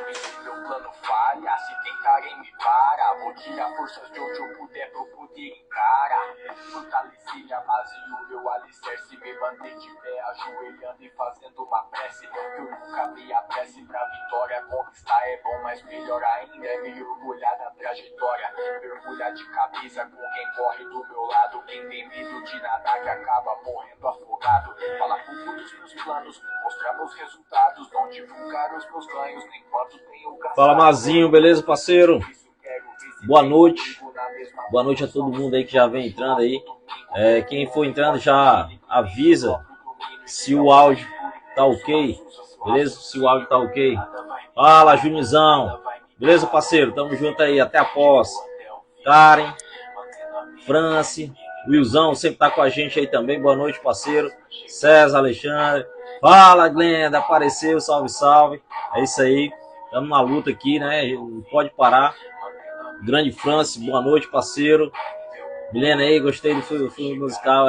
E se meu plano falha, se tentarem me parar, vou tirar forças de onde eu puder pra eu poder encarar. Fortaleci a base e o meu alicerce, me manter de pé, ajoelhando e fazendo uma prece. Eu nunca abri a prece pra vitória, conquistar é bom, mas melhor ainda é me orgulhar da trajetória. Mergulhar de cabeça com quem corre do meu lado, quem tem medo de nadar que acaba morrendo afogado. Falar pouco dos meus planos, mostrar meus resultados, não divulgar os meus ganhos, enquanto tenho gastado. Fala, Mazinho, beleza, parceiro? Boa noite. Boa noite a todo mundo aí que já vem entrando aí. Quem for entrando já avisa se o áudio tá ok, beleza? Se o áudio tá ok. Fala, Junizão. Beleza, parceiro? Tamo junto aí, até a pós. Karen, France, Wilzão sempre tá com a gente aí também. Boa noite, parceiro. César, Alexandre. Fala, Glenda, apareceu, salve, salve. É isso aí. Estamos na luta aqui, né? Não pode parar. Grande France, boa noite, parceiro. Milena aí, gostei do filme musical.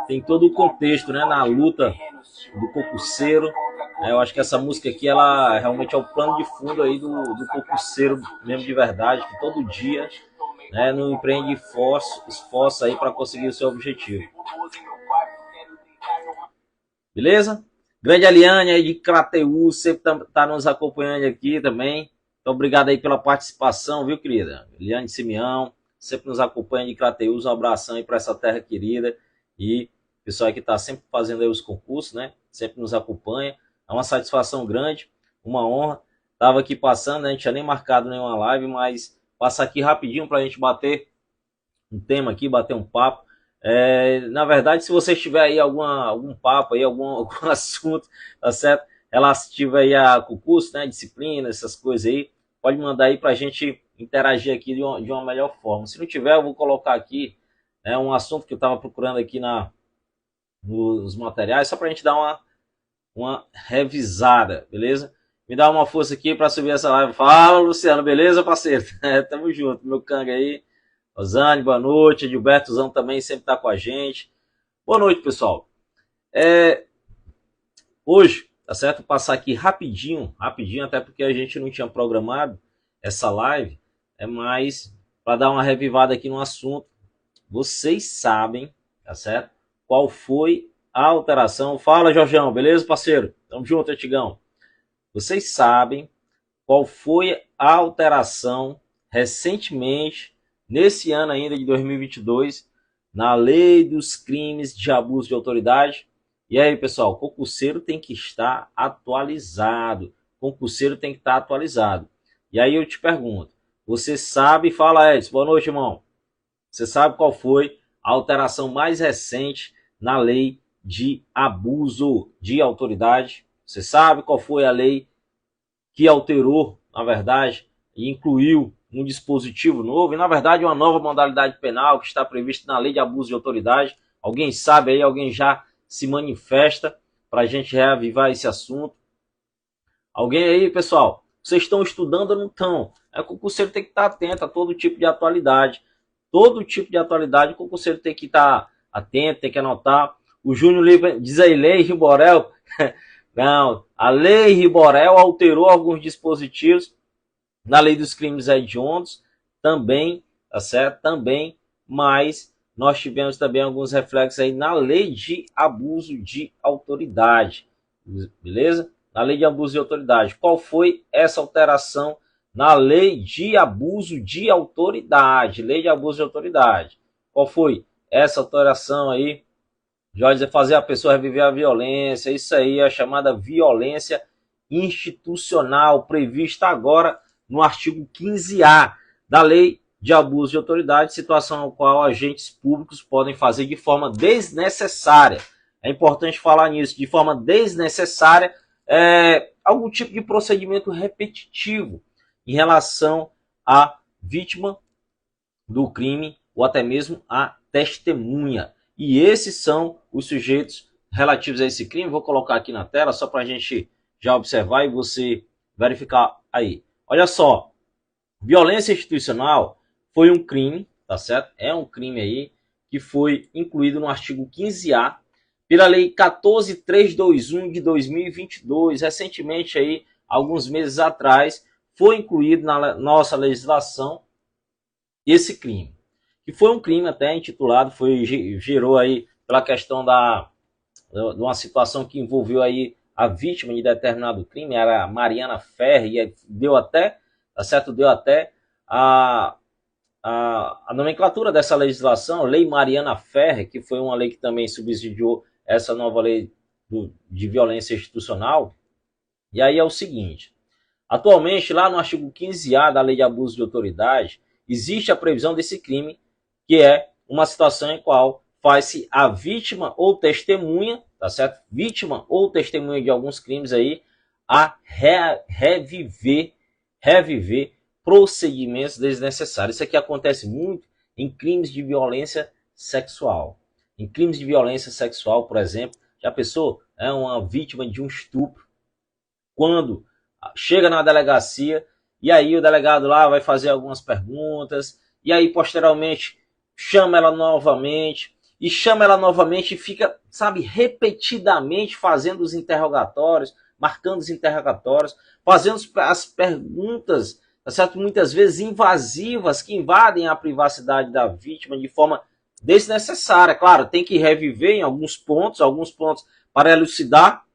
Tem todo o contexto, né? Na luta do concurseiro. Eu acho que essa música aqui, ela realmente é o plano de fundo aí do concurseiro mesmo de verdade, que todo dia, né, não empreende esforço aí para conseguir o seu objetivo. Beleza? Grande Aliane aí de Crateús, sempre tá nos acompanhando aqui também. Então, obrigado aí pela participação, viu, querida? Eliane Simeão, sempre nos acompanha de Crateús. Um abração aí para essa terra querida. E o pessoal aí que está sempre fazendo aí os concursos, né? Sempre nos acompanha. É uma satisfação grande, uma honra. Tava aqui passando, né? A gente tinha nem marcado nenhuma live, mas passar aqui rapidinho para a gente bater um tema aqui, bater um papo. Na verdade, se você tiver aí algum papo aí, algum assunto, tá certo? Relativo aí a concurso, né, disciplina, essas coisas aí, pode mandar aí pra gente interagir aqui de uma melhor forma. Se não tiver, eu vou colocar aqui, né, um assunto que eu tava procurando aqui nos materiais, só pra gente dar uma revisada, beleza? Me dá uma força aqui pra subir essa live. Fala, Luciano, beleza, parceiro? Tamo junto, meu canga aí. Rosane, boa noite. Edilbertozão também sempre tá com a gente. Boa noite, pessoal. Hoje, tá certo? Passar aqui rapidinho, até porque a gente não tinha programado essa live, mais para dar uma revivada aqui no assunto. Vocês sabem, tá certo? Qual foi a alteração? Fala, Jorjão, beleza, parceiro? Tamo junto, Antigão. Vocês sabem qual foi a alteração recentemente, nesse ano ainda de 2022, na lei dos crimes de abuso de autoridade? E aí, pessoal, concurseiro tem que estar atualizado. Concurseiro tem que estar atualizado. E aí eu te pergunto, você sabe, fala, Edson, boa noite, irmão. Você sabe qual foi a alteração mais recente na lei de abuso de autoridade? Você sabe qual foi a lei que alterou, na verdade, e incluiu um dispositivo novo, e na verdade uma nova modalidade penal que está prevista na lei de abuso de autoridade? Alguém sabe aí, alguém já se manifesta para a gente reavivar esse assunto? Alguém aí, pessoal? Vocês estão estudando ou não estão? O concurseiro tem que estar atento a todo tipo de atualidade. Todo tipo de atualidade, o concurseiro tem que estar atento, tem que anotar. O Júnior Livre diz aí, lei Riborel. Não, a lei Riborel alterou alguns dispositivos na lei dos crimes hediondos, também, tá certo? Também, mas nós tivemos também alguns reflexos aí na lei de abuso de autoridade, beleza? Na lei de abuso de autoridade. Qual foi essa alteração na lei de abuso de autoridade? Lei de abuso de autoridade. Qual foi essa alteração aí? Jorge, fazer a pessoa reviver a violência, isso aí é a chamada violência institucional, prevista agora no artigo 15A da Lei de Abuso de Autoridade, situação na qual agentes públicos podem fazer de forma desnecessária. É importante falar nisso, de forma desnecessária, algum tipo de procedimento repetitivo em relação à vítima do crime ou até mesmo à testemunha. E esses são os sujeitos relativos a esse crime. Vou colocar aqui na tela só para a gente já observar e você verificar aí. Olha só, violência institucional foi um crime, tá certo? É um crime aí que foi incluído no artigo 15A pela Lei 14.321 de 2022. Recentemente aí alguns meses atrás, foi incluído na nossa legislação esse crime. Que foi um crime até intitulado, gerou aí pela questão de uma situação que envolveu aí a vítima de determinado crime, era a Mariana Ferrer, e deu até, tá certo? Deu até a nomenclatura dessa legislação, Lei Mariana Ferrer, que foi uma lei que também subsidiou essa nova lei de violência institucional. E aí é o seguinte, atualmente lá no artigo 15A da Lei de Abuso de Autoridade, existe a previsão desse crime, que é uma situação em qual faz-se a vítima ou testemunha, tá certo? Vítima ou testemunha de alguns crimes aí, a reviver procedimentos desnecessários. Isso aqui acontece muito em crimes de violência sexual. Em crimes de violência sexual, por exemplo, já pensou? É uma vítima de um estupro. Quando chega na delegacia, e aí o delegado lá vai fazer algumas perguntas, e aí posteriormente chama ela novamente, e fica, sabe, repetidamente fazendo os interrogatórios, marcando os interrogatórios, fazendo as perguntas, tá certo? Muitas vezes invasivas, que invadem a privacidade da vítima de forma desnecessária. Claro, tem que reviver em alguns pontos para elucidar,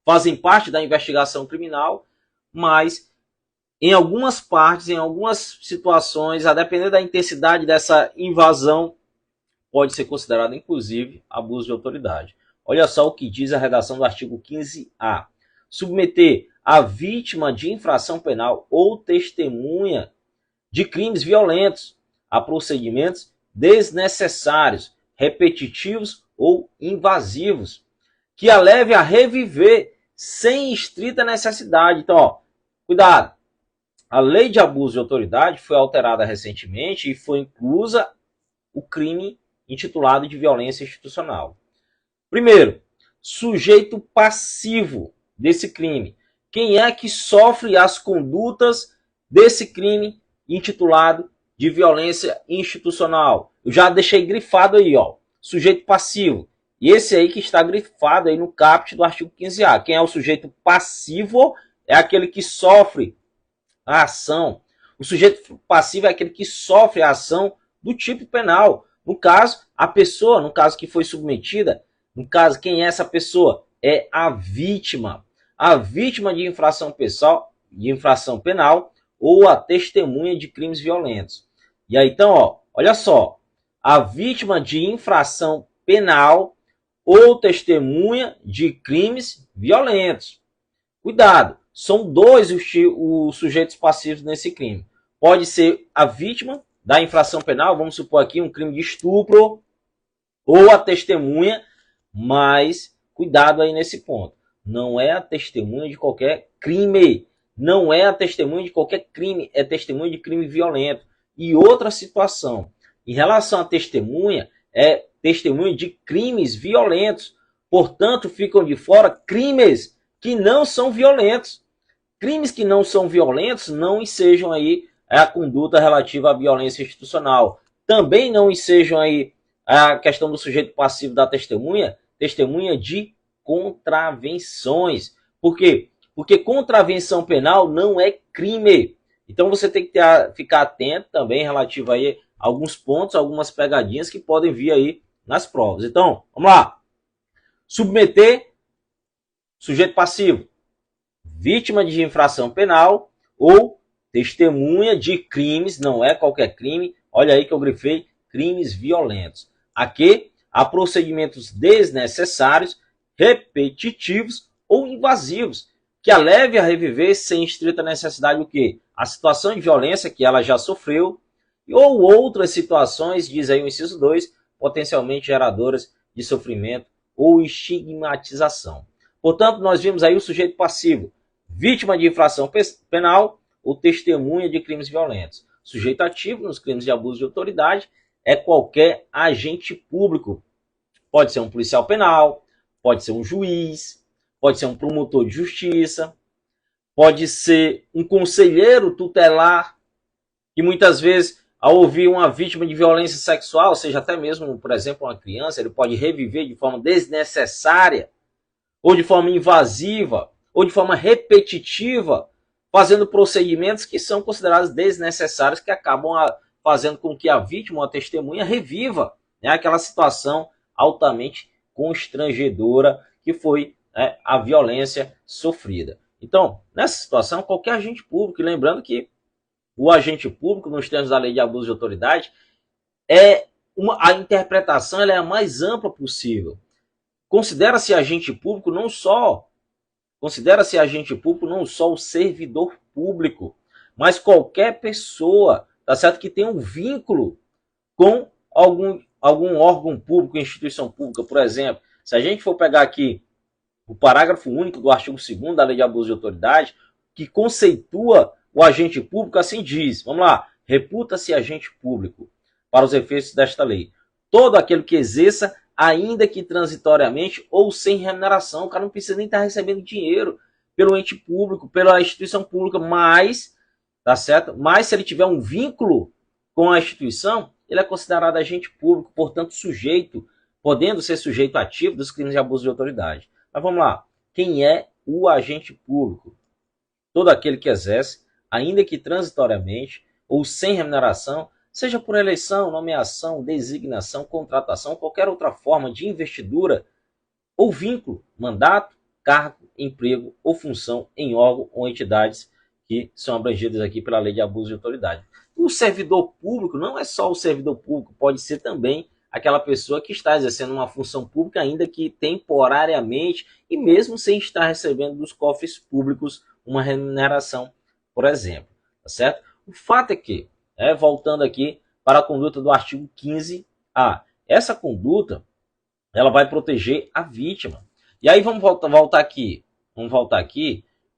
fazem parte da investigação criminal, mas em algumas partes, em algumas situações, a depender da intensidade dessa invasão, pode ser considerado, inclusive, abuso de autoridade. Olha só o que diz a redação do artigo 15A. Submeter a vítima de infração penal ou testemunha de crimes violentos a procedimentos desnecessários, repetitivos ou invasivos, que a leve a reviver sem estrita necessidade. Então, ó, cuidado. A lei de abuso de autoridade foi alterada recentemente e foi inclusa o crime intitulado de violência institucional. Primeiro, sujeito passivo desse crime. Quem é que sofre as condutas desse crime intitulado de violência institucional? Eu já deixei grifado aí, ó, sujeito passivo. E esse aí que está grifado aí no caput do artigo 15A. Quem é o sujeito passivo é aquele que sofre a ação. O sujeito passivo é aquele que sofre a ação do tipo penal. No caso, a pessoa, no caso que foi submetida, no caso, quem é essa pessoa? É a vítima. A vítima de infração penal ou a testemunha de crimes violentos. E aí, então, ó, olha só. A vítima de infração penal ou testemunha de crimes violentos. Cuidado, são dois os sujeitos passivos nesse crime. Pode ser a vítima da infração penal, vamos supor aqui um crime de estupro, ou a testemunha, mas cuidado aí nesse ponto. Não é a testemunha de qualquer crime. Não é a testemunha de qualquer crime, é testemunha de crime violento. E outra situação, em relação à testemunha, é testemunha de crimes violentos. Portanto, ficam de fora crimes que não são violentos. Crimes que não são violentos não ensejam aí a conduta relativa à violência institucional. Também não ensejam aí a questão do sujeito passivo da testemunha de contravenções. Por quê? Porque contravenção penal não é crime. Então você tem que ficar atento também relativo aí a alguns pontos, algumas pegadinhas que podem vir aí nas provas. Então, vamos lá. Submeter sujeito passivo, vítima de infração penal ou testemunha de crimes, não é qualquer crime, olha aí que eu grifei, crimes violentos. Aqui, há procedimentos desnecessários, repetitivos ou invasivos, que a leve a reviver sem estrita necessidade o quê? A situação de violência que ela já sofreu, ou outras situações, diz aí o inciso 2, potencialmente geradoras de sofrimento ou estigmatização. Portanto, nós vimos aí o sujeito passivo, vítima de infração penal ou testemunha de crimes violentos. Sujeito ativo nos crimes de abuso de autoridade é qualquer agente público. Pode ser um policial penal, pode ser um juiz, pode ser um promotor de justiça, pode ser um conselheiro tutelar, que muitas vezes, ao ouvir uma vítima de violência sexual, seja até mesmo, por exemplo, uma criança, ele pode reviver de forma desnecessária ou de forma invasiva ou de forma repetitiva, fazendo procedimentos que são considerados desnecessários, que acabam fazendo com que a vítima ou a testemunha reviva, né, aquela situação altamente constrangedora que foi, né, a violência sofrida. Então, nessa situação, qualquer agente público, lembrando que o agente público, nos termos da lei de abuso de autoridade, a interpretação ela é a mais ampla possível. Considera-se agente público não só o servidor público, mas qualquer pessoa, tá certo, que tem um vínculo com algum órgão público, instituição pública. Por exemplo, se a gente for pegar aqui o parágrafo único do artigo 2º da lei de abuso de autoridade, que conceitua o agente público, assim diz, vamos lá, reputa-se agente público, para os efeitos desta lei, todo aquele que exerça, ainda que transitoriamente ou sem remuneração. O cara não precisa nem estar recebendo dinheiro pelo ente público, pela instituição pública, mas, tá certo? Mas se ele tiver um vínculo com a instituição, ele é considerado agente público, portanto podendo ser sujeito ativo dos crimes de abuso de autoridade. Mas vamos lá, quem é o agente público? Todo aquele que exerce, ainda que transitoriamente ou sem remuneração, seja por eleição, nomeação, designação, contratação, qualquer outra forma de investidura ou vínculo, mandato, cargo, emprego ou função em órgão ou entidades que são abrangidas aqui pela lei de abuso de autoridade. O servidor público não é só o servidor público, pode ser também aquela pessoa que está exercendo uma função pública, ainda que temporariamente, e mesmo sem estar recebendo dos cofres públicos uma remuneração, por exemplo. Tá certo? O fato é que, voltando aqui para a conduta do artigo 15A, essa conduta ela vai proteger a vítima. E aí vamos voltar aqui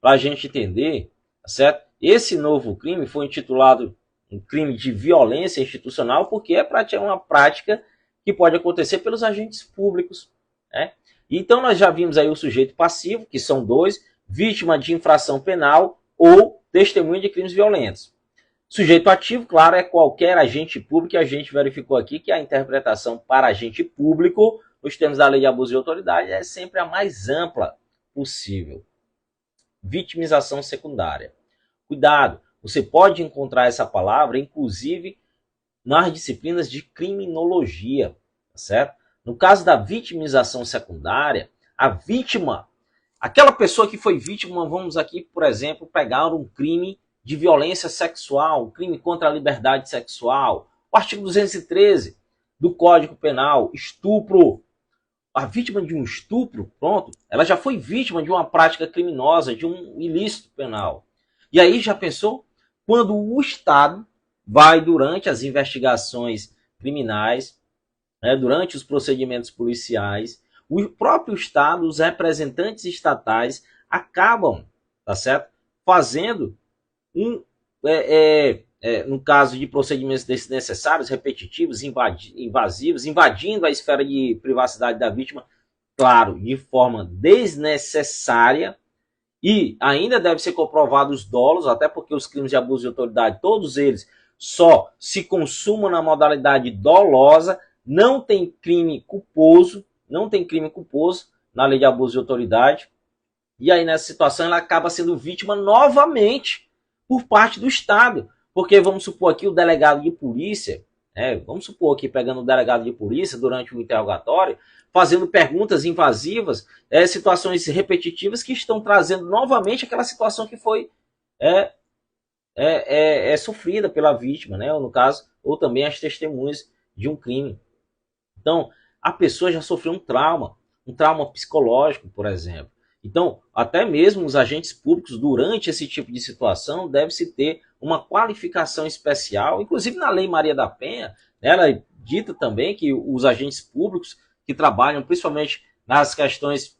para a gente entender, tá certo? Esse novo crime foi intitulado um crime de violência institucional porque é uma prática que pode acontecer pelos agentes públicos, né? Então nós já vimos aí o sujeito passivo, que são dois, vítima de infração penal ou testemunha de crimes violentos. Sujeito ativo, claro, é qualquer agente público, e a gente verificou aqui que a interpretação para agente público, nos termos da lei de abuso de autoridade, é sempre a mais ampla possível. Vitimização secundária. Cuidado, você pode encontrar essa palavra, inclusive, nas disciplinas de criminologia, tá certo? No caso da vitimização secundária, a vítima, aquela pessoa que foi vítima, vamos aqui, por exemplo, pegar um crime de violência sexual, um crime contra a liberdade sexual, o artigo 213 do Código Penal, estupro. A vítima de um estupro, pronto, ela já foi vítima de uma prática criminosa, de um ilícito penal. E aí já pensou? Quando o Estado vai, durante as investigações criminais, durante os procedimentos policiais, o próprio Estado, os representantes estatais acabam, tá certo, fazendo no caso de procedimentos desnecessários, repetitivos, invasivos, invadindo a esfera de privacidade da vítima, claro, de forma desnecessária, e ainda deve ser comprovado os dolos, até porque os crimes de abuso de autoridade, todos eles, só se consumam na modalidade dolosa, não tem crime culposo na lei de abuso de autoridade, e aí nessa situação ela acaba sendo vítima novamente por parte do Estado, porque vamos supor aqui o delegado de polícia, vamos supor aqui pegando o delegado de polícia durante o interrogatório, fazendo perguntas invasivas, situações repetitivas que estão trazendo novamente aquela situação que foi sofrida pela vítima, né? Ou no caso, ou também as testemunhas de um crime. Então, a pessoa já sofreu um trauma psicológico, por exemplo. Então, até mesmo os agentes públicos, durante esse tipo de situação, deve-se ter uma qualificação especial, inclusive na Lei Maria da Penha, ela é dita também que os agentes públicos que trabalham principalmente nas questões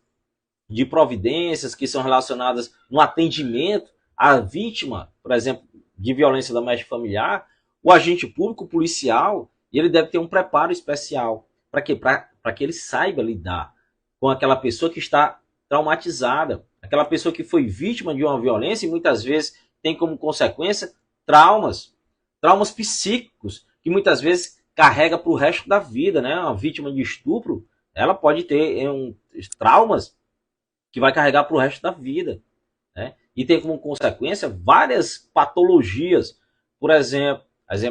de providências que são relacionadas no atendimento à vítima, por exemplo, de violência doméstica familiar, o agente público, o policial, ele deve ter um preparo especial. Para quê? Para que ele saiba lidar com aquela pessoa que está traumatizada, aquela pessoa que foi vítima de uma violência e muitas vezes tem como consequência traumas psíquicos, que muitas vezes carrega para o resto da vida, né? Uma vítima de estupro, ela pode ter traumas que vai carregar para o resto da vida, né? E tem como consequência várias patologias, por exemplo,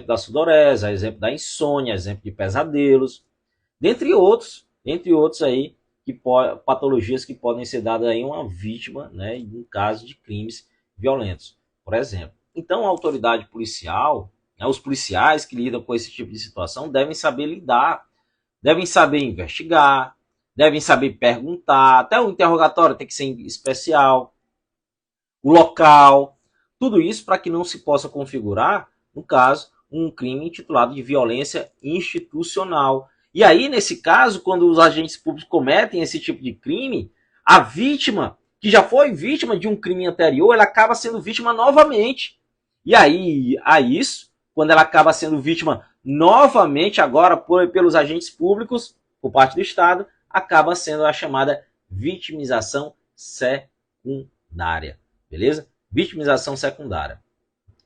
da sudorese, exemplo da insônia, exemplo de pesadelos, dentre outros aí, patologias que podem ser dadas a uma vítima, né, em um caso de crimes violentos, por exemplo. Então, a autoridade policial, né, os policiais que lidam com esse tipo de situação devem saber lidar, devem saber investigar, devem saber perguntar, até o interrogatório tem que ser especial, o local, tudo isso para que não se possa configurar, no caso, um crime intitulado de violência institucional. E aí, nesse caso, quando os agentes públicos cometem esse tipo de crime, a vítima, que já foi vítima de um crime anterior, ela acaba sendo vítima novamente. E aí, a isso, quando ela acaba sendo vítima novamente agora pelos agentes públicos, por parte do Estado, acaba sendo a chamada vitimização secundária. Beleza? Vitimização secundária.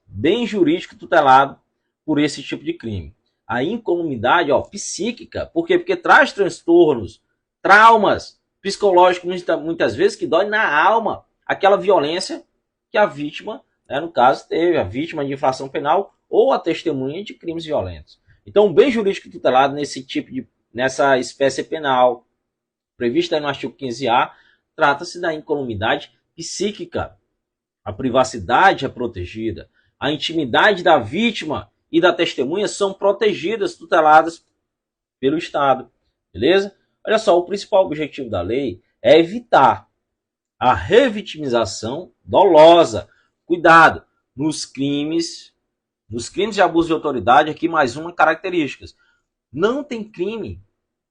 Bem jurídico tutelado por esse tipo de crime. A incomunidade psíquica, por quê? Porque traz transtornos, traumas psicológicos muitas vezes que dói na alma, aquela violência que a vítima, né, no caso, teve, a vítima de infração penal ou a testemunha de crimes violentos. Então, o bem jurídico tutelado nessa espécie penal, prevista no artigo 15A, trata-se da incolumidade psíquica. A privacidade é protegida, a intimidade da vítima e da testemunha são protegidas, tuteladas pelo Estado, beleza? Olha só, o principal objetivo da lei é evitar a revitimização dolosa. Cuidado, nos crimes de abuso de autoridade, aqui mais uma característica. Não tem crime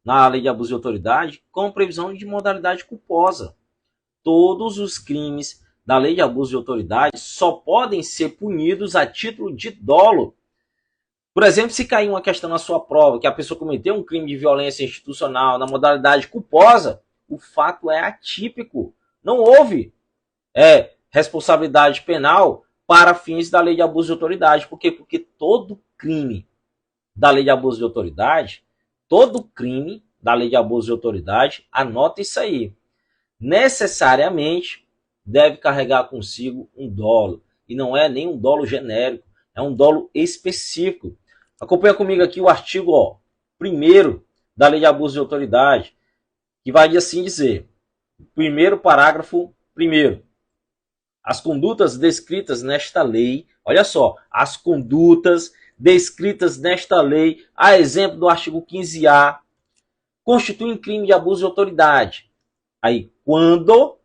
na lei de abuso de autoridade com previsão de modalidade culposa. Todos os crimes da lei de abuso de autoridade só podem ser punidos a título de dolo. Por exemplo, se cair uma questão na sua prova que a pessoa cometeu um crime de violência institucional na modalidade culposa, o fato é atípico. Não houve responsabilidade penal para fins da lei de abuso de autoridade. Por quê? Porque todo crime da lei de abuso de autoridade, anota isso aí, necessariamente deve carregar consigo um dolo. E não é nem um dolo genérico, é um dolo específico. Acompanha comigo aqui o artigo 1º da Lei de Abuso de Autoridade, que vai assim dizer, primeiro parágrafo 1º. As condutas descritas nesta lei, olha só, as condutas descritas nesta lei, a exemplo do artigo 15A, constituem crime de abuso de autoridade. Aí, quando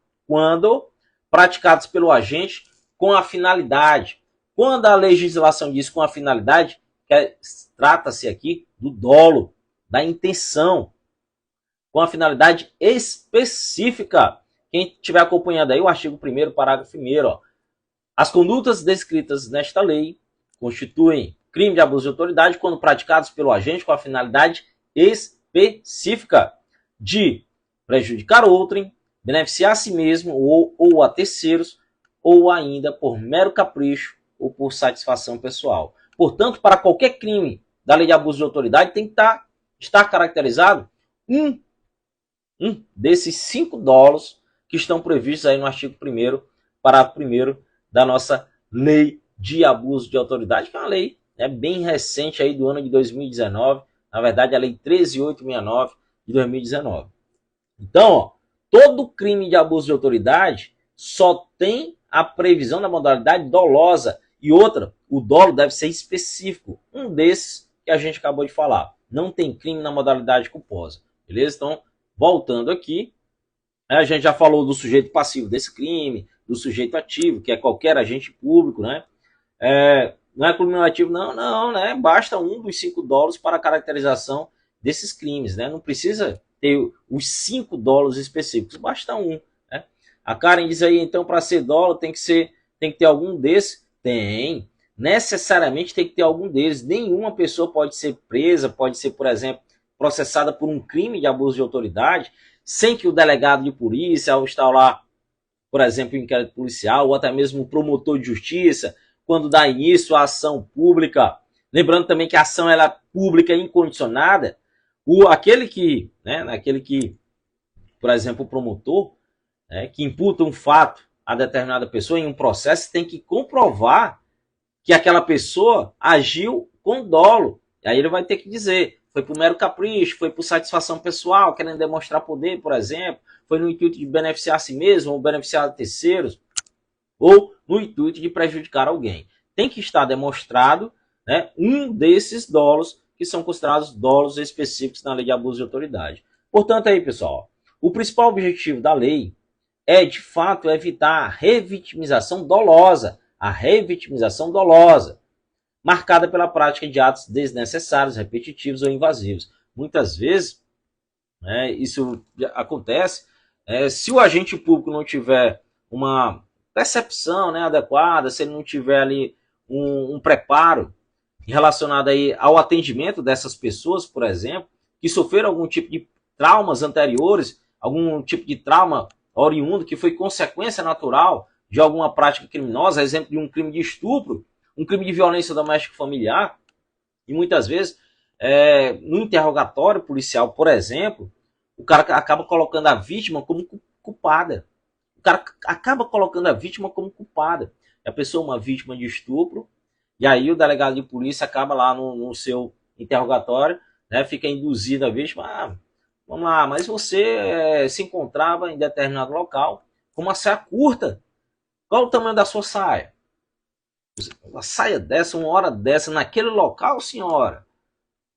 praticados pelo agente com a finalidade. Quando a legislação diz com a finalidade, trata-se aqui do dolo, da intenção, com a finalidade específica. Quem estiver acompanhando aí o artigo 1º, parágrafo 1º, as condutas descritas nesta lei constituem crime de abuso de autoridade quando praticados pelo agente com a finalidade específica de prejudicar outrem, beneficiar a si mesmo ou a terceiros, ou ainda por mero capricho ou por satisfação pessoal. Portanto, para qualquer crime da lei de abuso de autoridade tem que estar caracterizado um desses 5 dolos que estão previstos aí no artigo 1º, parágrafo 1º da nossa lei de abuso de autoridade, que é uma lei bem recente aí do ano de 2019, na verdade a lei 13.869 de 2019. Então, todo crime de abuso de autoridade só tem a previsão da modalidade dolosa. E outra, o dolo deve ser específico. Um desses que a gente acabou de falar. Não tem crime na modalidade culposa. Beleza? Então, voltando aqui, a gente já falou do sujeito passivo desse crime, do sujeito ativo, que é qualquer agente público, né? Não é cumulativo, não, né? Basta um dos 5 dolos para a caracterização desses crimes, né? Não precisa ter os 5 dolos específicos, basta um, né? A Karen diz aí, então, para ser dolo tem que ter algum desses? Tem. Necessariamente tem que ter algum deles. Nenhuma pessoa pode ser presa, pode ser, por exemplo, processada por um crime de abuso de autoridade, sem que o delegado de polícia, ao instaurar, por exemplo, o inquérito policial, ou até mesmo o promotor de justiça, quando dá início à ação pública, lembrando também que a ação ela é pública e incondicionada, aquele que, por exemplo, o promotor, que imputa um fato a determinada pessoa em um processo, tem que comprovar que aquela pessoa agiu com dolo. E aí ele vai ter que dizer, foi por mero capricho, foi por satisfação pessoal, querendo demonstrar poder, por exemplo, foi no intuito de beneficiar a si mesmo ou beneficiar terceiros, ou no intuito de prejudicar alguém. Tem que estar demonstrado, né, um desses dolos que são considerados dolos específicos na lei de abuso de autoridade. Portanto, aí, pessoal, o principal objetivo da lei é, de fato, evitar a revitimização dolosa, marcada pela prática de atos desnecessários, repetitivos ou invasivos. Muitas vezes, isso acontece se o agente público não tiver uma percepção, né, adequada, se ele não tiver ali um preparo relacionado aí ao atendimento dessas pessoas, por exemplo, que sofreram algum tipo de traumas anteriores, algum tipo de trauma oriundo que foi consequência natural de alguma prática criminosa, exemplo de um crime de estupro, um crime de violência doméstica familiar, e muitas vezes, no interrogatório policial, por exemplo, o cara acaba colocando a vítima como culpada. O cara acaba colocando a vítima como culpada. A pessoa é uma vítima de estupro, e aí o delegado de polícia acaba lá no seu interrogatório, né, fica induzido a vítima, vamos lá, mas você se encontrava em determinado local com uma saia curta. Qual o tamanho da sua saia? Uma saia dessa, uma hora dessa, naquele local, senhora?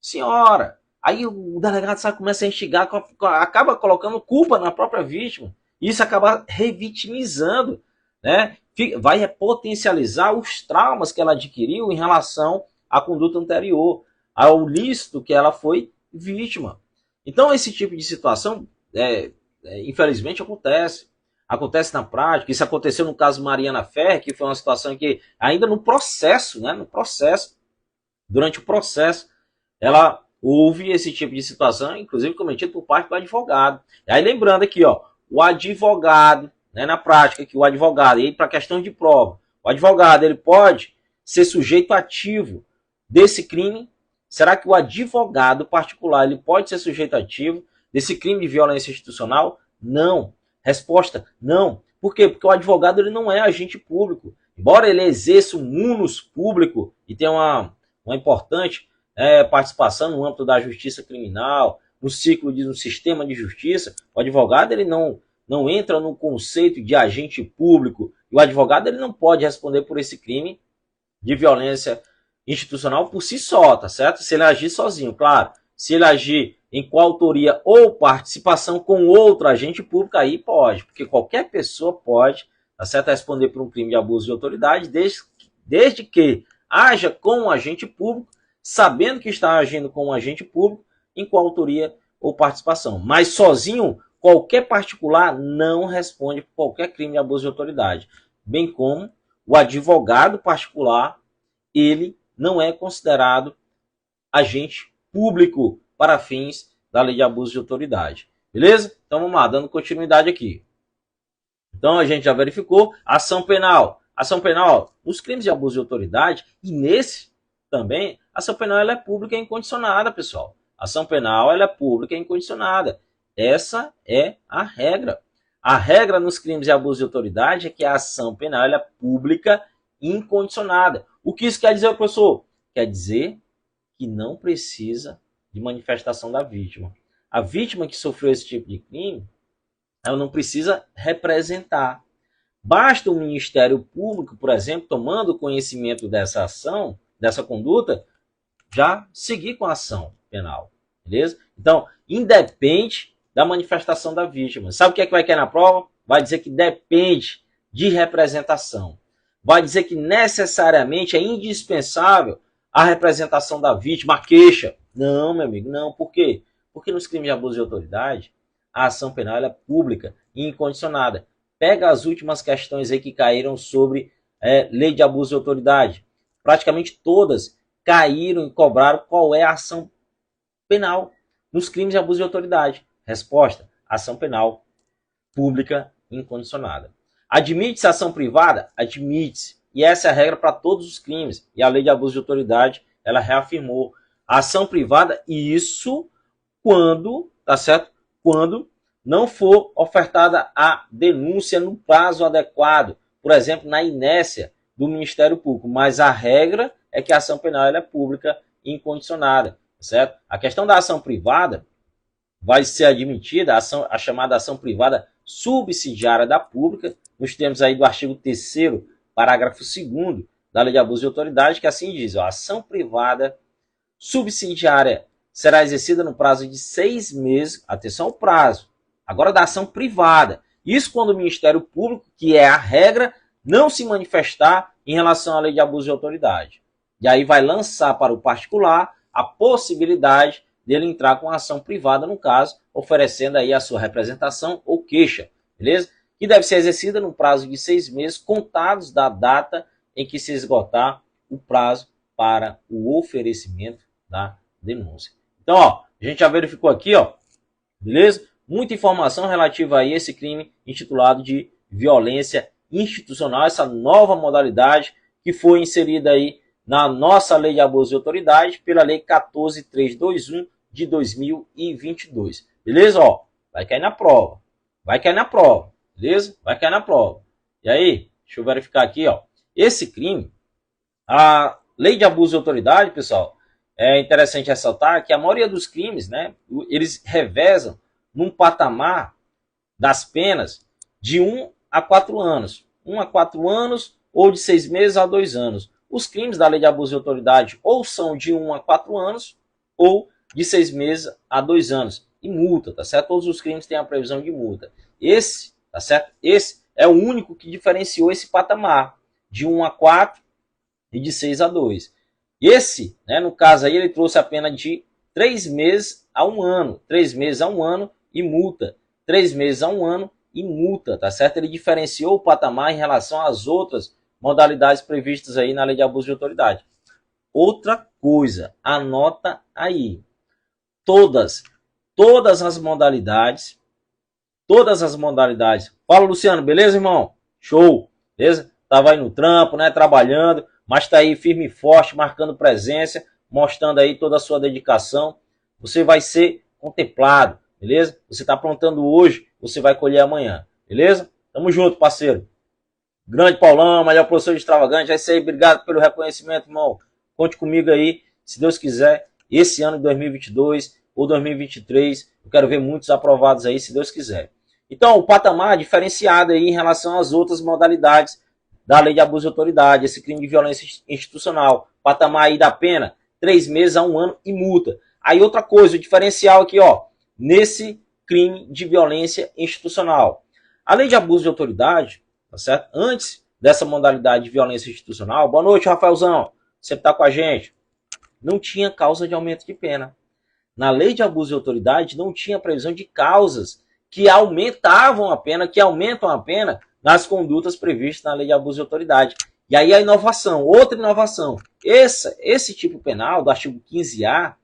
Senhora! Aí o delegado começa a instigar, acaba colocando culpa na própria vítima. Isso acaba revitimizando, né? Vai potencializar os traumas que ela adquiriu em relação à conduta anterior, ao ilícito que ela foi vítima. Então, esse tipo de situação, infelizmente, acontece. Acontece na prática. Isso aconteceu no caso Mariana Ferrer, que foi uma situação que, ainda no processo, durante o processo, ela houve esse tipo de situação, inclusive cometido por parte do advogado. E aí, lembrando aqui, o advogado, na prática, que o advogado, e para questão de prova, o advogado ele pode ser sujeito ativo desse crime. Será que o advogado particular ele pode ser sujeito ativo desse crime de violência institucional? Não. Resposta, não. Por quê? Porque o advogado ele não é agente público. Embora ele exerça um munus público e tenha uma importante participação no âmbito da justiça criminal, no ciclo no sistema de justiça, o advogado ele não entra no conceito de agente público. E o advogado ele não pode responder por esse crime de violência institucional por si só, tá certo? Se ele agir sozinho, claro. Se ele agir em coautoria ou participação com outro agente público, aí pode, porque qualquer pessoa pode, tá certo, responder por um crime de abuso de autoridade, desde que haja com um agente público, sabendo que está agindo com um agente público, em coautoria ou participação. Mas sozinho, qualquer particular não responde por qualquer crime de abuso de autoridade. Bem como o advogado particular, ele não é considerado agente público para fins da lei de abuso de autoridade. Beleza? Então vamos lá, dando continuidade aqui. Então a gente já verificou ação penal. Ação penal, os crimes de abuso de autoridade, e nesse também, a ação penal ela é pública e incondicionada, pessoal. A ação penal ela é pública e incondicionada. Essa é a regra. A regra nos crimes de abuso de autoridade é que a ação penal ela é pública e incondicionada. O que isso quer dizer, professor? Quer dizer que não precisa de manifestação da vítima. A vítima que sofreu esse tipo de crime, ela não precisa representar. Basta o Ministério Público, por exemplo, tomando conhecimento dessa ação, dessa conduta, já seguir com a ação penal. Beleza? Então, independe da manifestação da vítima. Sabe o que é que vai cair na prova? Vai dizer que depende de representação. Vai dizer que necessariamente é indispensável a representação da vítima, a queixa. Não, meu amigo, não. Por quê? Porque nos crimes de abuso de autoridade, a ação penal é pública e incondicionada. Pega as últimas questões aí que caíram sobre lei de abuso de autoridade. Praticamente todas caíram e cobraram qual é a ação penal nos crimes de abuso de autoridade. Resposta, ação penal pública e incondicionada. Admite-se ação privada? Admite-se. E essa é a regra para todos os crimes. E a lei de abuso de autoridade, ela reafirmou a ação privada, e isso quando, tá certo? Quando não for ofertada a denúncia no prazo adequado, por exemplo, na inércia do Ministério Público. Mas a regra é que a ação penal ela é pública e incondicionada, certo? A questão da ação privada vai ser admitida a chamada ação privada subsidiária da pública, nos termos aí do artigo 3º, parágrafo 2º da Lei de Abuso de Autoridade, que assim diz, a ação privada subsidiária será exercida no prazo de 6 meses, atenção ao prazo, agora da ação privada. Isso quando o Ministério Público, que é a regra, não se manifestar em relação à Lei de Abuso de Autoridade. E aí vai lançar para o particular a possibilidade dele entrar com a ação privada, no caso, oferecendo aí a sua representação ou queixa, beleza? Que deve ser exercida no prazo de 6 meses, contados da data em que se esgotar o prazo para o oferecimento da denúncia. Então, ó, a gente já verificou aqui, ó, beleza? Muita informação relativa a esse crime intitulado de violência institucional, essa nova modalidade que foi inserida aí na nossa Lei de Abuso de Autoridade pela Lei 14.321 de 2022. Beleza? Ó, vai cair na prova. Vai cair na prova. Beleza? Vai cair na prova. E aí, deixa eu verificar aqui, ó. Esse crime, a Lei de Abuso de Autoridade, pessoal, é interessante ressaltar que a maioria dos crimes, né, eles revezam num patamar das penas de 1 a 4 anos. 1 a 4 anos ou de 6 meses a 2 anos. Os crimes da Lei de Abuso de Autoridade ou são de 1 a 4 anos ou de 6 meses a 2 anos. E multa, tá certo? Todos os crimes têm a previsão de multa. Esse, tá certo? Esse é o único que diferenciou esse patamar de 1 a 4 e de 6 a 2. Esse, né, no caso aí, ele trouxe a pena de 3 meses a 1 ano. 3 meses a 1 ano e multa. 3 meses a 1 ano e multa, tá certo? Ele diferenciou o patamar em relação às outras modalidades previstas aí na Lei de Abuso de Autoridade. Outra coisa, anota aí. Todas as modalidades. Fala, Luciano, beleza, irmão? Show, beleza? Tava aí no trampo, né, trabalhando, mas tá aí firme e forte, marcando presença, mostrando aí toda a sua dedicação. Você vai ser contemplado, beleza? Você tá aprontando hoje, você vai colher amanhã, beleza? Tamo junto, parceiro. Grande Paulão, melhor professor de extravagante. É isso aí, obrigado pelo reconhecimento, irmão. Conte comigo aí, se Deus quiser, esse ano de 2022 ou 2023, eu quero ver muitos aprovados aí, se Deus quiser. Então, o patamar diferenciado aí em relação às outras modalidades da Lei de Abuso de Autoridade, esse crime de violência institucional. Patamar aí da pena, 3 meses a 1 ano e multa. Aí outra coisa, o diferencial aqui, ó, nesse crime de violência institucional. A Lei de Abuso de Autoridade, tá certo? Antes dessa modalidade de violência institucional, boa noite, Rafaelzão, você está com a gente, não tinha causa de aumento de pena. Na Lei de Abuso de Autoridade não tinha previsão de causas que aumentavam a pena, que aumentam a pena nas condutas previstas na Lei de Abuso de Autoridade. E aí a inovação, outra inovação, esse tipo penal do artigo 15A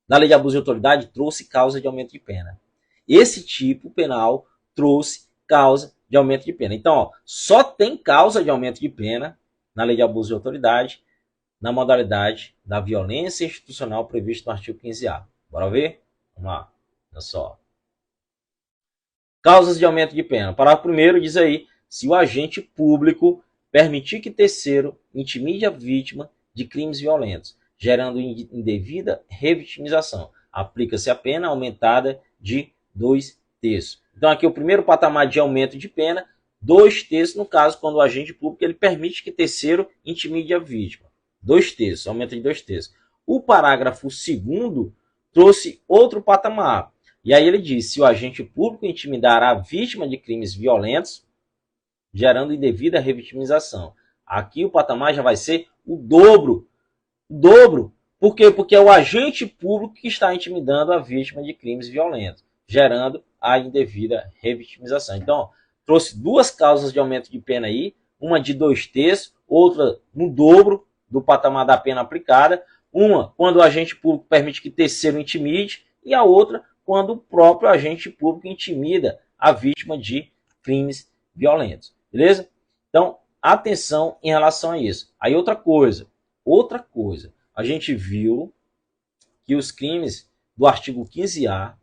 da Lei de Abuso de Autoridade trouxe causa de aumento de pena. Esse tipo penal trouxe causa de aumento de pena. Então, ó, só tem causa de aumento de pena na Lei de Abuso de Autoridade na modalidade da violência institucional prevista no artigo 15A. Bora ver? Vamos lá. Olha só. Causas de aumento de pena. Parágrafo 1º diz aí, se o agente público permitir que terceiro intimide a vítima de crimes violentos, gerando indevida revitimização, aplica-se a pena aumentada de 2/3. Então aqui o primeiro patamar de aumento de pena, 2/3 no caso quando o agente público ele permite que terceiro intimide a vítima. 2/3, aumento de 2/3. O parágrafo 2º trouxe outro patamar. E aí ele diz, se o agente público intimidar a vítima de crimes violentos, gerando indevida revitimização. Aqui o patamar já vai ser o dobro. O dobro. Por quê? Porque é o agente público que está intimidando a vítima de crimes violentos, gerando a indevida revitimização. Então, trouxe duas causas de aumento de pena aí, uma de 2/3, outra no dobro do patamar da pena aplicada, uma quando o agente público permite que terceiro intimide, e a outra quando o próprio agente público intimida a vítima de crimes violentos. Beleza? Então, atenção em relação a isso. Aí outra coisa, a gente viu que os crimes do artigo 15A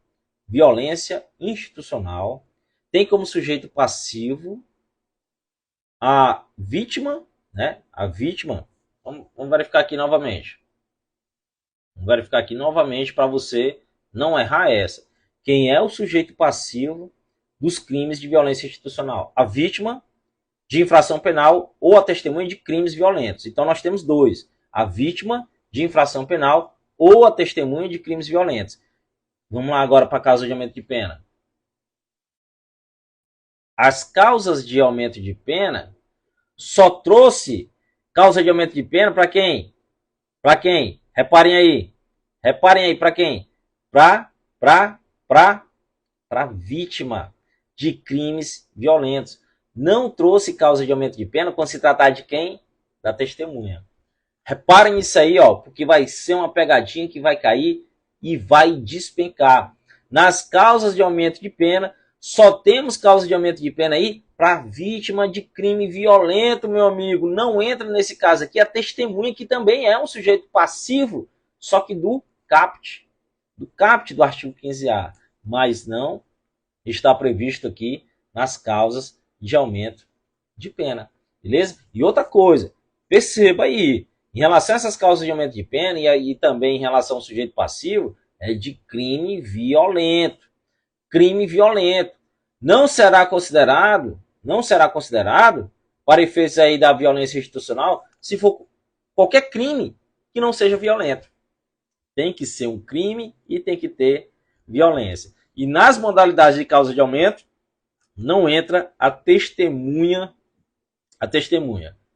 violência institucional, tem como sujeito passivo a vítima, né? A vítima, vamos verificar aqui novamente. Vamos verificar aqui novamente para você não errar essa. Quem é o sujeito passivo dos crimes de violência institucional? A vítima de infração penal ou a testemunha de crimes violentos. Então nós temos dois: a vítima de infração penal ou a testemunha de crimes violentos. Vamos lá agora para a causa de aumento de pena. As causas de aumento de pena só trouxe causa de aumento de pena para quem? Para quem? Reparem aí, para quem? Para vítima de crimes violentos. Não trouxe causa de aumento de pena quando se tratar de quem? Da testemunha. Reparem isso aí, ó, porque vai ser uma pegadinha que vai cair e vai despencar. Nas causas de aumento de pena, só temos causa de aumento de pena aí para vítima de crime violento, meu amigo. Não entra nesse caso aqui a testemunha, que também é um sujeito passivo, só que do CAPT do artigo 15A, mas não está previsto aqui nas causas de aumento de pena, beleza? E outra coisa, perceba aí, em relação a essas causas de aumento de pena e também em relação ao sujeito passivo, é de crime violento. Crime violento não será considerado para efeitos aí da violência institucional se for qualquer crime que não seja violento. Tem que ser um crime e tem que ter violência. E nas modalidades de causa de aumento, não entra a testemunha,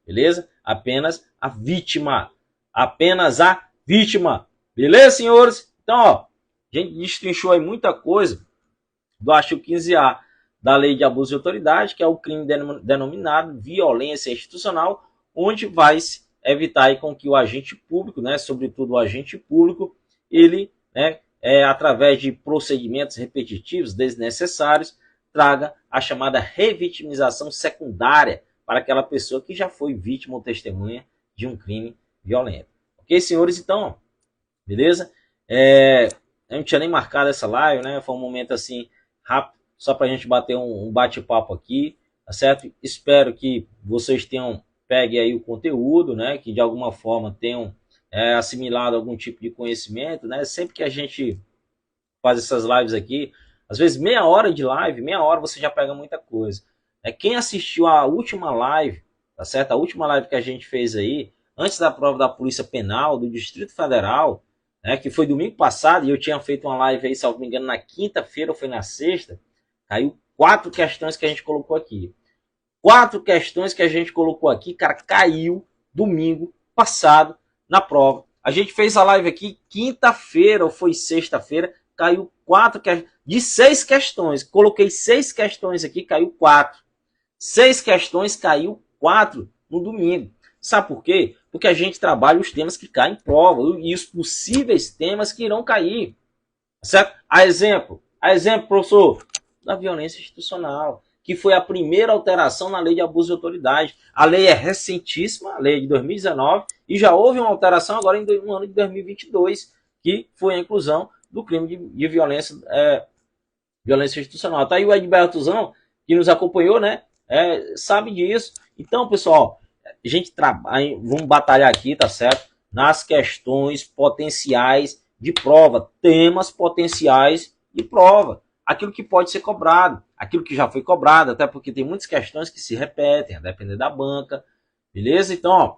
beleza? Apenas a vítima. Beleza, senhores? Então, ó, a gente destrinchou aí muita coisa do artigo 15A da Lei de Abuso de Autoridade, que é o crime denominado violência institucional, onde vai se evitar aí com que o agente público, né, sobretudo o agente público, ele, né, através de procedimentos repetitivos desnecessários, traga a chamada revitimização secundária para aquela pessoa que já foi vítima ou testemunha de um crime violento. Ok, senhores? Então, beleza? Eu não tinha nem marcado essa live, né? Foi um momento assim rápido, só para a gente bater um bate-papo aqui, tá certo? Espero que vocês tenham pegue aí o conteúdo, né? Que de alguma forma tenham assimilado algum tipo de conhecimento, né? Sempre que a gente faz essas lives aqui, às vezes meia hora de live, meia hora você já pega muita coisa. Quem assistiu a última live, tá certo? A última live que a gente fez aí, antes da prova da Polícia Penal do Distrito Federal, né, que foi domingo passado, e eu tinha feito uma live aí, se não me engano, na quinta-feira ou foi na sexta, caiu 4 questões que a gente colocou aqui. 4 questões que a gente colocou aqui, cara, caiu domingo passado na prova. A gente fez a live aqui quinta-feira ou foi sexta-feira, caiu 4 questões. De 6 questões, coloquei 6 questões aqui, caiu 4. 6 questões, caiu 4 no domingo. Sabe por quê? Porque a gente trabalha os temas que caem em prova e os possíveis temas que irão cair. Certo? A exemplo, professor, da violência institucional, que foi a primeira alteração na Lei de Abuso de Autoridade. A lei é recentíssima, a lei é de 2019, e já houve uma alteração agora no ano de 2022, que foi a inclusão do crime de violência institucional. Tá aí o Edbertozão, que nos acompanhou, né? Sabe disso. Então, pessoal, a gente trabalha, vamos batalhar aqui, tá certo? Nas questões potenciais de prova, temas potenciais de prova. Aquilo que pode ser cobrado, aquilo que já foi cobrado, até porque tem muitas questões que se repetem, a depender da banca, beleza? Então, ó,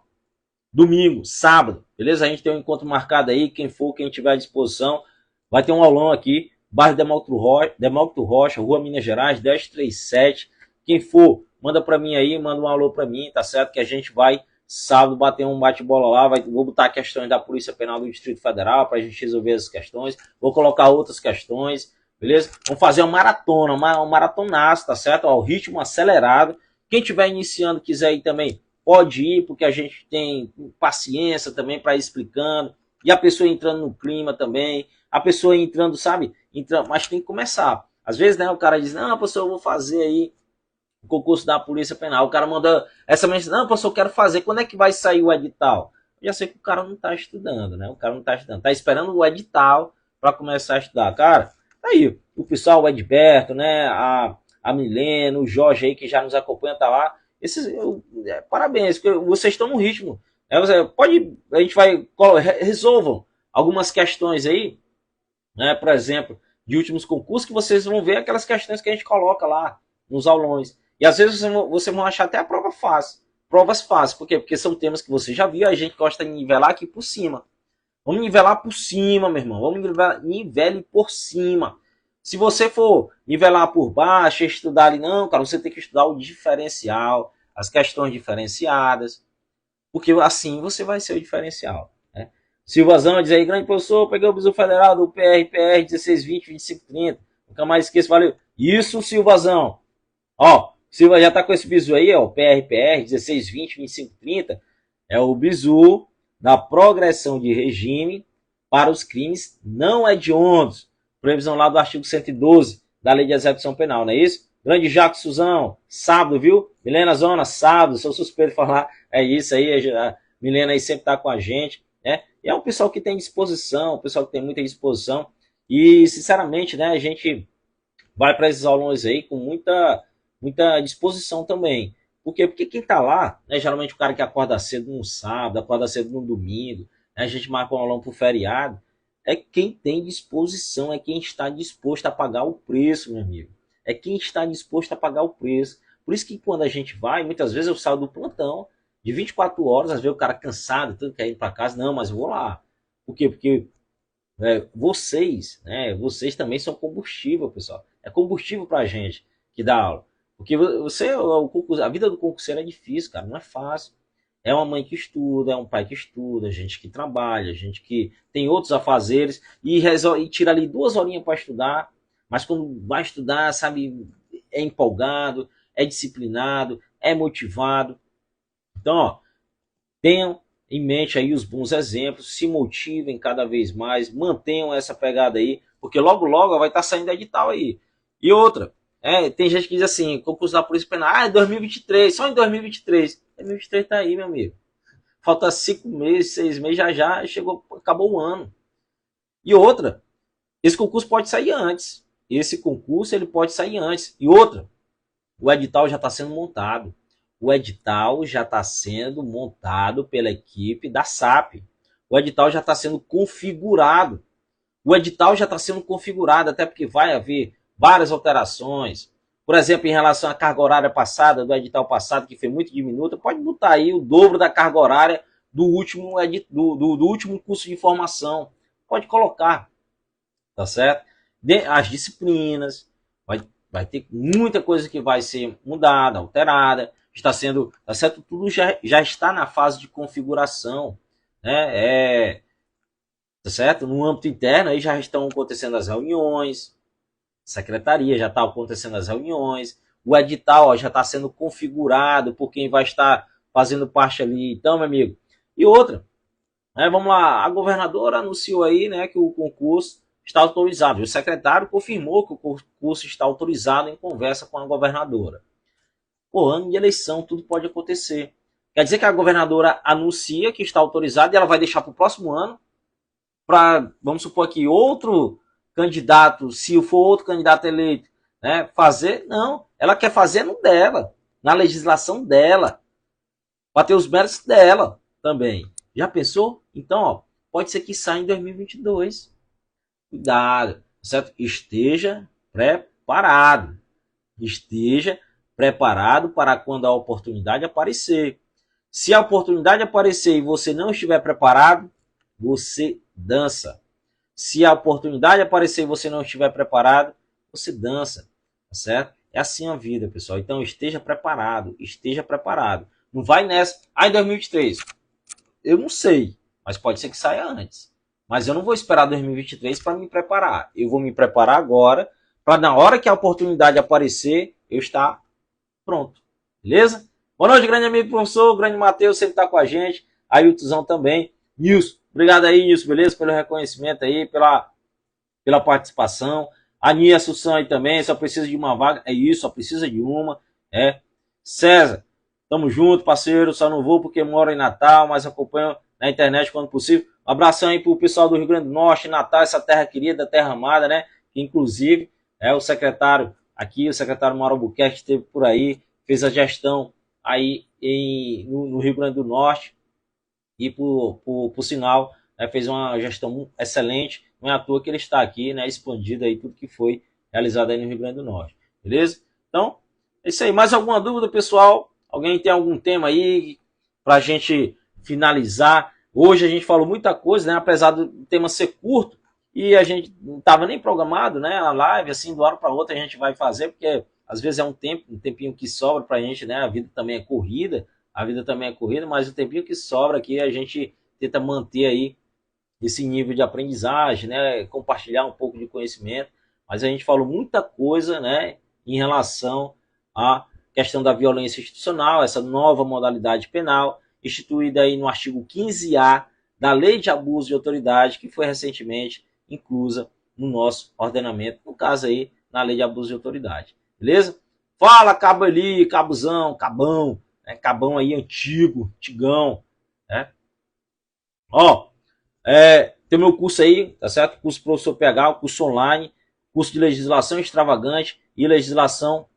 domingo, sábado, beleza? A gente tem um encontro marcado aí, quem tiver à disposição, vai ter um aulão aqui, bairro Demócrito Rocha, Rua Minas Gerais, 1037. Quem for, manda para mim aí, manda um alô para mim, tá certo? Que a gente vai sábado bater um bate-bola lá, vou botar questões da Polícia Penal do Distrito Federal para a gente resolver essas questões, vou colocar outras questões, beleza? Vamos fazer uma maratona, um maratonaço, tá certo? Ó, o ritmo acelerado. Quem estiver iniciando, quiser ir também, pode ir, porque a gente tem paciência também para ir explicando, e a pessoa entrando no clima também, a pessoa entrando, sabe? Mas tem que começar. Às vezes, né, o cara diz, não, professor, eu vou fazer aí o concurso da Polícia Penal. O cara manda essa mensagem, não, professor, eu quero fazer, quando é que vai sair o edital? Eu já sei que o cara não está estudando, né? O cara não está estudando, está esperando o edital para começar a estudar. Cara, Aí, o pessoal, o Edberto, né, a Milena, o Jorge aí que já nos acompanha, tá lá. Parabéns, vocês estão no ritmo. A gente vai, resolvam algumas questões aí, né, por exemplo, de últimos concursos, que vocês vão ver aquelas questões que a gente coloca lá nos aulões. E às vezes vocês vão achar até a prova fácil. Provas fáceis. Por quê? Porque são temas que você já viu, a gente gosta de nivelar aqui por cima. Vamos nivelar por cima, meu irmão. Vamos nivele por cima. Se você for nivelar por baixo, estudar ali, não, cara, você tem que estudar o diferencial, as questões diferenciadas, porque assim você vai ser o diferencial. Né? Silvazão diz aí, grande professor, peguei o bisu federal do PRPR 1620, 2530. Nunca mais esqueço, valeu. Isso, Silvazão. Ó, Silva já tá com esse bisu aí, ó, PRPR 1620, 2530. É o bisu da progressão de regime para os crimes não hediondos. Previsão lá do artigo 112 da Lei de Execução Penal, não é isso? Grande Jaco Suzão, sábado, viu? Milena Zona, sábado, sou suspeito de falar, é isso aí, a Milena aí sempre tá com a gente, né? E é um pessoal que tem disposição, um pessoal que tem muita disposição, e sinceramente, né, a gente vai para esses aulões aí com muita disposição também. Por quê? Porque quem tá lá, né, geralmente o cara que acorda cedo no sábado, acorda cedo no domingo, né, a gente marca um aulão pro feriado, é quem tem disposição, é quem está disposto a pagar o preço, meu amigo. É quem está disposto a pagar o preço. Por isso que quando a gente vai, muitas vezes eu saio do plantão de 24 horas, às vezes o cara cansado, tanto quer ir para casa, não, mas eu vou lá. Por quê? Porque vocês, né, vocês também são combustível, pessoal. É combustível para a gente que dá aula. Porque a vida do concurseiro é difícil, cara, não é fácil. É uma mãe que estuda, é um pai que estuda, gente que trabalha, gente que tem outros afazeres e tira ali 2 horinhas para estudar, mas quando vai estudar, sabe, é empolgado, é disciplinado, é motivado. Então, ó, tenham em mente aí os bons exemplos, se motivem cada vez mais, mantenham essa pegada aí, porque logo logo vai estar saindo edital aí. E outra, tem gente que diz assim, concurso da Polícia Penal, é 2023, só em 2023. 2023 tá aí, meu amigo. Falta 5 meses, 6 meses, já chegou, acabou o ano. E outra, esse concurso pode sair antes. Esse concurso ele pode sair antes. E outra, o edital já está sendo montado. O edital já está sendo montado pela equipe da SAP. O edital já está sendo configurado. O edital já está sendo configurado, até porque vai haver várias alterações. Por exemplo, em relação à carga horária passada, do edital passado, que foi muito diminuta, pode botar aí o dobro da carga horária do último curso de formação. Pode colocar, tá certo? As disciplinas, vai ter muita coisa que vai ser mudada, alterada, está sendo, tá certo? Tudo já está na fase de configuração, né? Tá certo? No âmbito interno, aí já estão acontecendo as reuniões, secretaria já está acontecendo as reuniões, o edital já está sendo configurado por quem vai estar fazendo parte ali. Então, meu amigo, e outra, vamos lá, a governadora anunciou aí, né, que o concurso está autorizado. O secretário confirmou que o concurso está autorizado em conversa com a governadora. Pô, ano de eleição, tudo pode acontecer. Quer dizer que a governadora anuncia que está autorizado e ela vai deixar para o próximo ano para, vamos supor aqui, outro candidato, se for outro candidato eleito, né, fazer? Não, ela quer fazer no dela, na legislação dela, para ter os méritos dela também. Já pensou? Então, ó, pode ser que saia em 2022. Cuidado, certo? Esteja preparado. Esteja preparado para quando a oportunidade aparecer. Se a oportunidade aparecer e você não estiver preparado, você dança. Se a oportunidade aparecer e você não estiver preparado, você dança, tá certo? É assim a vida, pessoal. Então esteja preparado, esteja preparado. Não vai nessa. Em 2023, eu não sei, mas pode ser que saia antes. Mas eu não vou esperar 2023 para me preparar. Eu vou me preparar agora, para na hora que a oportunidade aparecer, eu estar pronto. Beleza? Boa noite, grande amigo professor, grande Matheus, sempre está com a gente. Aí o Tuzão também. Nilson, obrigado aí, Nilson, beleza? Pelo reconhecimento aí, pela participação. A Nia Assunção aí também, só precisa de uma vaga. É isso, só precisa de uma. César, tamo junto, parceiro. Só não vou porque moro em Natal, mas acompanho na internet quando possível. Um abração aí pro pessoal do Rio Grande do Norte, Natal, essa terra querida, terra amada, né? que inclusive o secretário aqui, o secretário Mauro Albuquerque esteve por aí, fez a gestão aí no Rio Grande do Norte e por sinal, né, fez uma gestão excelente, não é à toa que ele está aqui, né, expandido aí tudo que foi realizado aí no Rio Grande do Norte, beleza? Então, é isso aí. Mais alguma dúvida, pessoal? Alguém tem algum tema aí para a gente finalizar? Hoje a gente falou muita coisa, né, apesar do tema ser curto, e a gente não estava nem programado, né, a live, assim, de uma hora para outra a gente vai fazer, porque às vezes é um tempinho que sobra para a gente, né, a vida também é corrida, mas o tempinho que sobra aqui a gente tenta manter aí esse nível de aprendizagem, né, compartilhar um pouco de conhecimento, mas a gente falou muita coisa, né, em relação à questão da violência institucional, essa nova modalidade penal, instituída aí no artigo 15A da Lei de Abuso de Autoridade, que foi recentemente inclusa no nosso ordenamento, no caso aí, na Lei de Abuso de Autoridade. Beleza? Fala, cabo ali, cabozão, cabão, né? Cabão aí antigo, antigão, né? Ó, tem o meu curso aí, tá certo? Curso Professor PH, curso online, curso de legislação extravagante e legislação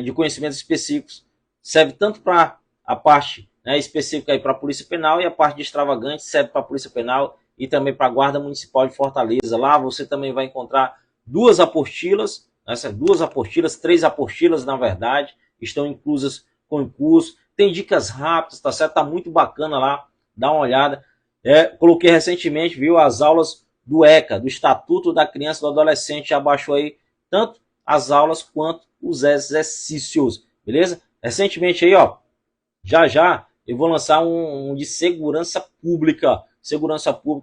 de conhecimentos específicos. Serve tanto para a parte, né, específica aí para a Polícia Penal, e a parte de extravagante serve para a Polícia Penal e também para a Guarda Municipal de Fortaleza. Lá você também vai encontrar duas apostilas, três apostilas, na verdade, estão inclusas com o curso. Tem dicas rápidas, tá certo? Tá muito bacana lá, dá uma olhada. Coloquei recentemente, viu, as aulas do ECA, do Estatuto da Criança e do Adolescente, já baixou aí tanto as aulas quanto os exercícios, beleza? Recentemente aí, ó, já eu vou lançar um de segurança pública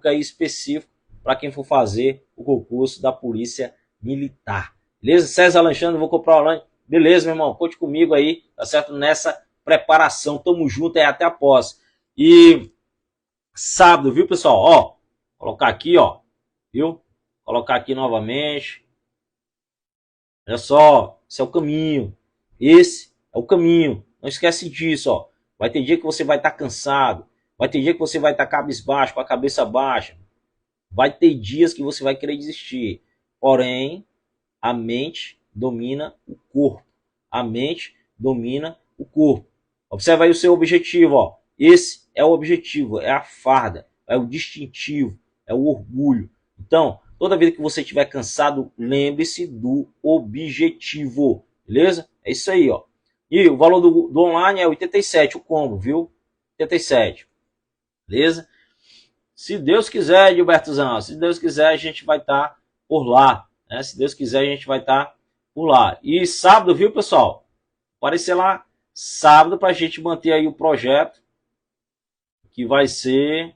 aí específico para quem for fazer o concurso da Polícia Militar, beleza? César Alexandre, vou comprar o online, beleza, meu irmão, conte comigo aí, tá certo? Nessa preparação, tamo junto aí até a posse. E sábado, viu, pessoal? Ó, colocar aqui, ó, viu? Colocar aqui novamente. Olha só, esse é o caminho. Esse é o caminho. Não esquece disso, ó. Vai ter dia que você vai estar cansado. Vai ter dia que você vai estar cabisbaixo, com a cabeça baixa. Vai ter dias que você vai querer desistir. Porém, a mente domina o corpo. A mente domina o corpo. Observa aí o seu objetivo, ó. Esse é o objetivo, é a farda, é o distintivo, é o orgulho. Então, toda vez que você estiver cansado, lembre-se do objetivo, beleza? É isso aí, ó. E o valor do online é 87, o combo, viu? 87, beleza? Se Deus quiser, Gilbertozão, se Deus quiser, a gente vai estar por lá, né? Se Deus quiser, a gente vai estar por lá. E sábado, viu, pessoal? Aparecer lá sábado para a gente manter aí o projeto, que vai ser,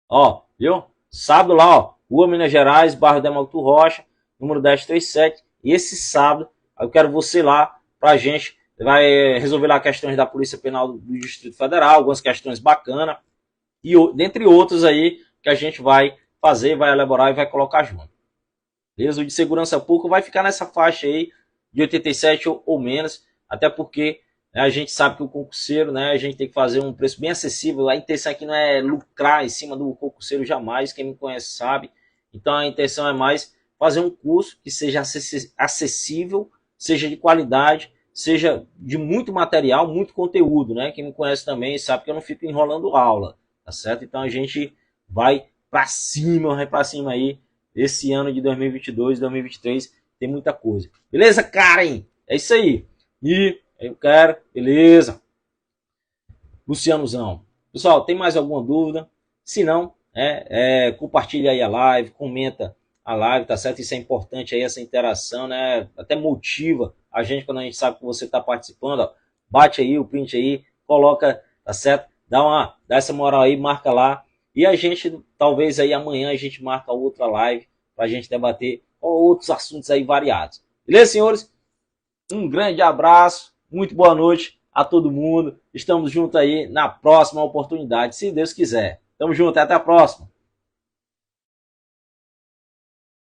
ó, viu? Sábado lá, ó, Rua Minas Gerais, bairro Demócrito Rocha, número 1037. E esse sábado, eu quero você lá pra gente, vai resolver lá questões da Polícia Penal do Distrito Federal, algumas questões bacanas, e dentre outros aí, que a gente vai fazer, vai elaborar e vai colocar junto. Beleza? O de segurança pública vai ficar nessa faixa aí, de 87 ou menos, até porque a gente sabe que o concurseiro, né, a gente tem que fazer um preço bem acessível. A intenção aqui não é lucrar em cima do concurseiro jamais, quem me conhece sabe. Então a intenção é mais fazer um curso que seja acessível, seja de qualidade, seja de muito material, muito conteúdo, né? Quem me conhece também sabe que eu não fico enrolando aula, tá certo? Então a gente vai para cima aí. Esse ano de 2022, 2023 tem muita coisa. Beleza, Karen? É isso aí. E eu quero, beleza. Lucianozão. Pessoal, tem mais alguma dúvida? Se não, compartilha aí a live, comenta a live, tá certo? Isso é importante aí, essa interação, né? Até motiva a gente quando a gente sabe que você está participando, ó. Bate aí o print aí, coloca, tá certo? Dá essa moral aí, marca lá. E a gente, talvez aí amanhã a gente marca outra live pra gente debater outros assuntos aí variados. Beleza, senhores? Um grande abraço. Muito boa noite a todo mundo. Estamos juntos aí na próxima oportunidade, se Deus quiser. Tamo junto, até a próxima.